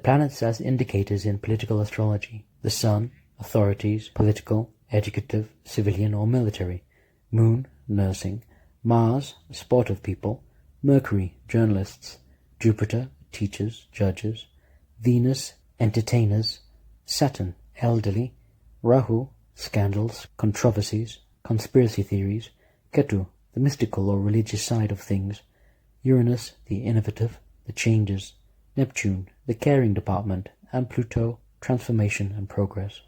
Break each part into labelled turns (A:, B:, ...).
A: planets as indicators in political astrology: the Sun, authorities, political, educative, civilian or military; Moon, nursing; Mars, sportive people; Mercury, journalists; Jupiter, teachers, judges; Venus, entertainers; Saturn, elderly; Rahu, scandals, controversies, conspiracy theories; Ketu, the mystical or religious side of things; Uranus, the innovative, the changes; Neptune, the caring department; and Pluto, transformation and progress.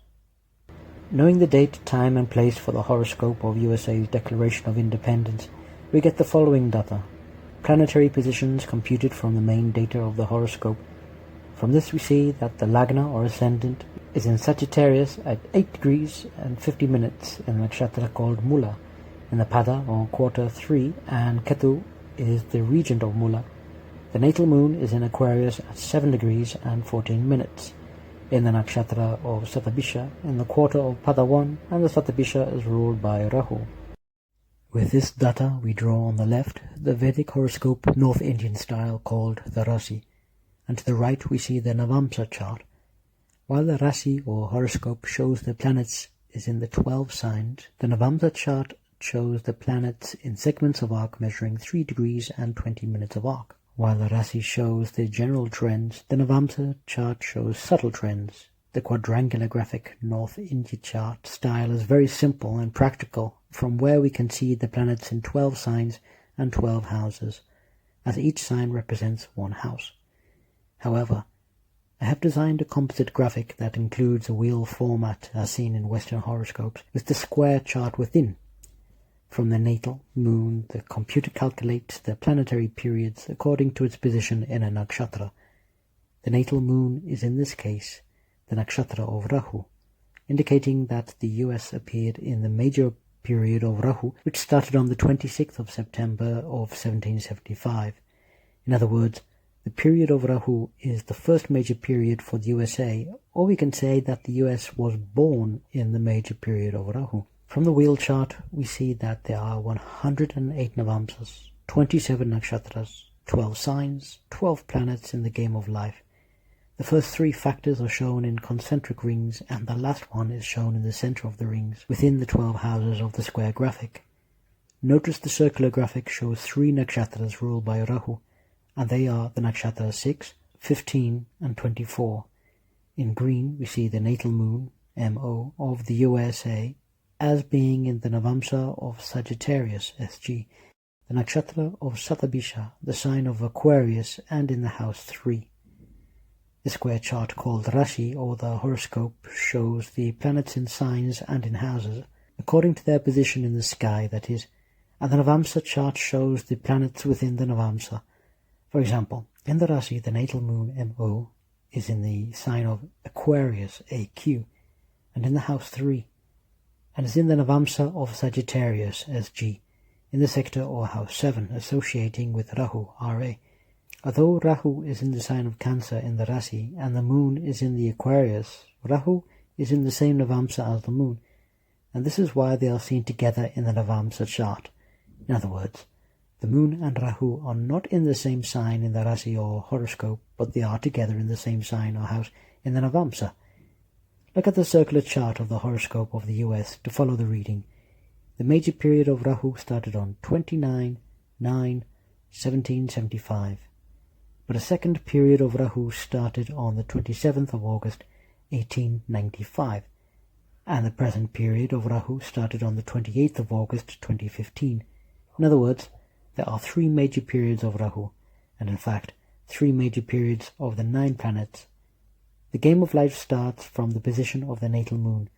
A: Knowing the date, time and place for the horoscope of USA's Declaration of Independence, we get the following data. Planetary positions computed from the main data of the horoscope. From this we see that the Lagna or ascendant is in Sagittarius at 8 degrees and 50 minutes in the nakshatra called Mula, in the Pada or quarter 3, and Ketu is the regent of Mula. The natal moon is in Aquarius at 7 degrees and 14 minutes in the nakshatra of Satabisha, in the quarter of Pada 1, and the Satabisha is ruled by Rahu. With this data we draw on the left the Vedic horoscope North Indian style called the Rasi, and to the right we see the Navamsa chart. While the Rasi or horoscope shows the planets is in the 12 signs, the Navamsa chart shows the planets in segments of arc measuring 3 degrees and 20 minutes of arc. While the Rasi shows the general trends, the Navamsa chart shows subtle trends. The quadrangular graphic North India chart style is very simple and practical, from where we can see the planets in 12 signs and 12 houses, as each sign represents one house. However, I have designed a composite graphic that includes a wheel format as seen in Western horoscopes, with the square chart within. From the natal moon, the computer calculates the planetary periods according to its position in a nakshatra. The natal moon is in this case the nakshatra of Rahu, indicating that the US appeared in the major period of Rahu, which started on the 26th of September of 1775. In other words, the period of Rahu is the first major period for the USA, or we can say that the US was born in the major period of Rahu. From the wheel chart, we see that there are 108 Navamsas, 27 nakshatras, 12 signs, 12 planets in the game of life. The first 3 factors are shown in concentric rings, and the last one is shown in the center of the rings, within the 12 houses of the square graphic. Notice the circular graphic shows 3 nakshatras ruled by Rahu, and they are the nakshatras 6, 15, and 24. In green, we see the natal moon, MO, of the USA, as being in the Navamsa of Sagittarius, SG, the nakshatra of Satabisha, the sign of Aquarius, and in the house 3. The square chart called Rasi, or the horoscope, shows the planets in signs and in houses, according to their position in the sky, that is, and the Navamsa chart shows the planets within the Navamsa. For example, in the Rasi, the natal moon, MO, is in the sign of Aquarius, AQ, and in the house 3, and is in the Navamsa of Sagittarius, SG, in the sector or house 7, associating with Rahu, RA. Although Rahu is in the sign of Cancer in the Rasi, and the moon is in the Aquarius, Rahu is in the same Navamsa as the moon, and this is why they are seen together in the Navamsa chart. In other words, the moon and Rahu are not in the same sign in the Rasi or horoscope, but they are together in the same sign or house in the Navamsa. Look at the circular chart of the horoscope of the US to follow the reading. The major period of Rahu started on 29/9/1775, but a second period of Rahu started on the 27th of August 1895, and the present period of Rahu started on the 28th of August 2015. In other words, there are 3 major periods of Rahu, and in fact 3 major periods of the 9 planets. The game of life starts from the position of the natal moon.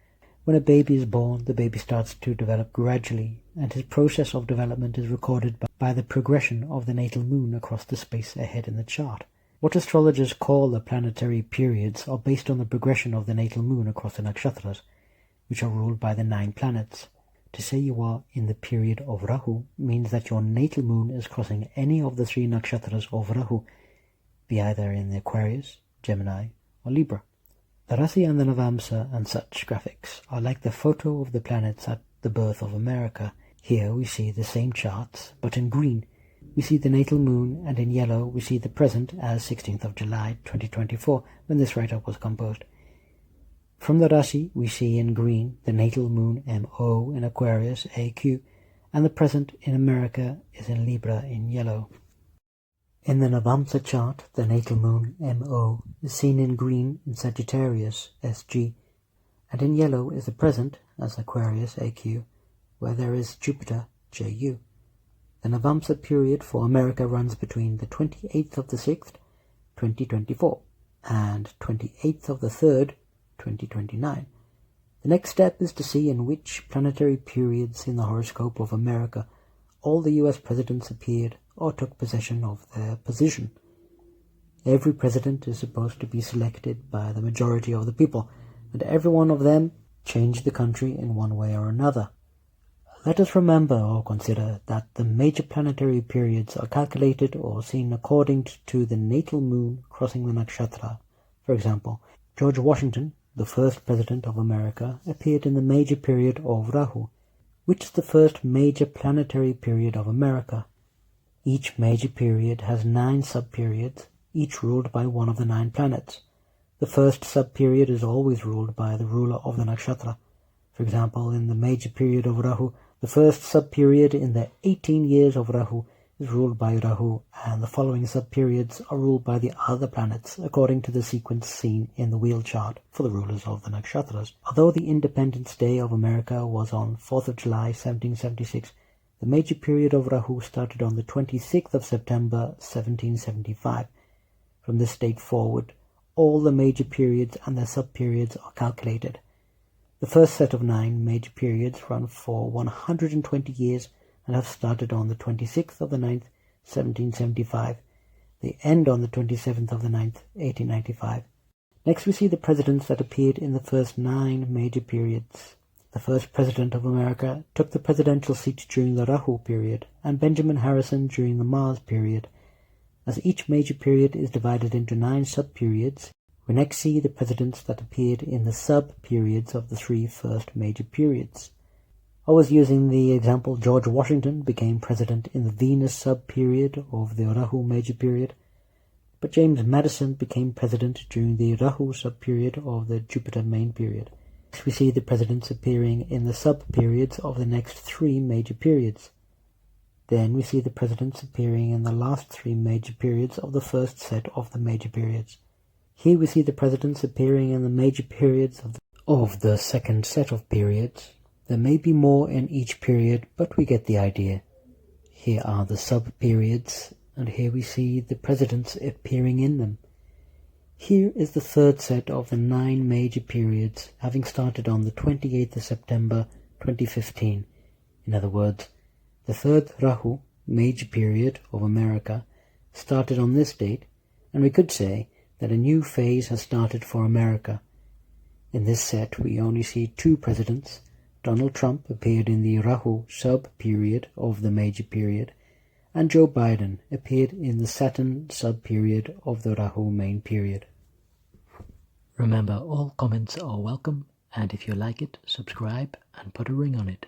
A: When a baby is born, the baby starts to develop gradually, and his process of development is recorded by the progression of the natal moon across the space ahead in the chart. What astrologers call the planetary periods are based on the progression of the natal moon across the nakshatras, which are ruled by the 9 planets. To say you are in the period of Rahu means that your natal moon is crossing any of the 3 nakshatras of Rahu, be either in the Aquarius, Gemini, or Libra. The Rasi and the Navamsa and such graphics are like the photo of the planets at the birth of America. Here we see the same charts, but in green. we see the natal moon, and in yellow we see the present as 16th of July 2024, when this write-up was composed. From the Rasi, we see in green the natal moon MO in Aquarius AQ, and the present in America is in Libra in yellow. In the Navamsa chart, the natal moon MO is seen in green in Sagittarius SG, and in yellow is the present as Aquarius AQ, where there is Jupiter JU. The Navamsa period for America runs between the 28th of the 6th, 2024, and 28th of the 3rd, 2029. The next step is to see in which planetary periods in the horoscope of America all the US presidents appeared or took possession of their position. Every president is supposed to be selected by the majority of the people, and every one of them changed the country in one way or another. Let us remember or consider that the major planetary periods are calculated or seen according to the natal moon crossing the nakshatra. For example, George Washington, the first president of America, appeared in the major period of Rahu, which is the first major planetary period of America. Each major period has 9 sub-periods, each ruled by one of the 9 planets. The first sub-period is always ruled by the ruler of the nakshatra. For example, in the major period of Rahu, the first sub-period in the 18 years of Rahu is ruled by Rahu, and the following sub-periods are ruled by the other planets, according to the sequence seen in the wheel chart for the rulers of the nakshatras. Although the Independence Day of America was on 4th of July 1776, the major period of Rahu started on the 26th of September 1775. From this date forward, all the major periods and their sub-periods are calculated. The first set of 9 major periods run for 120 years and have started on the 26th of the 9th, 1775. They end on the 27th of the 9th, 1895. Next we see the presidents that appeared in the first 9 major periods. The first president of America took the presidential seat during the Rahu period, and Benjamin Harrison during the Mars period. As each major period is divided into 9 sub-periods, we next see the presidents that appeared in the sub-periods of the 3 first major periods. I was using the example George Washington became president in the Venus sub-period of the Rahu major period, but James Madison became president during the Rahu sub-period of the Jupiter main period. Next we see the presidents appearing in the sub-periods of the next 3 major periods. Then we see the presidents appearing in the last 3 major periods of the first set of the major periods. Here we see the presidents appearing in the major periods of the second set of periods. There may be more in each period, but we get the idea. Here are the sub-periods, and here we see the presidents appearing in them. Here is the third set of the 9 major periods, having started on the 28th of September 2015. In other words, the third Rahu major period of America started on this date, and we could say that a new phase has started for America. In this set we only see 2 presidents. Donald Trump appeared in the Rahu sub-period of the major period, and Joe Biden appeared in the Saturn sub-period of the Rahu main period. Remember, all comments are welcome, and if you like it, subscribe and put a ring on it.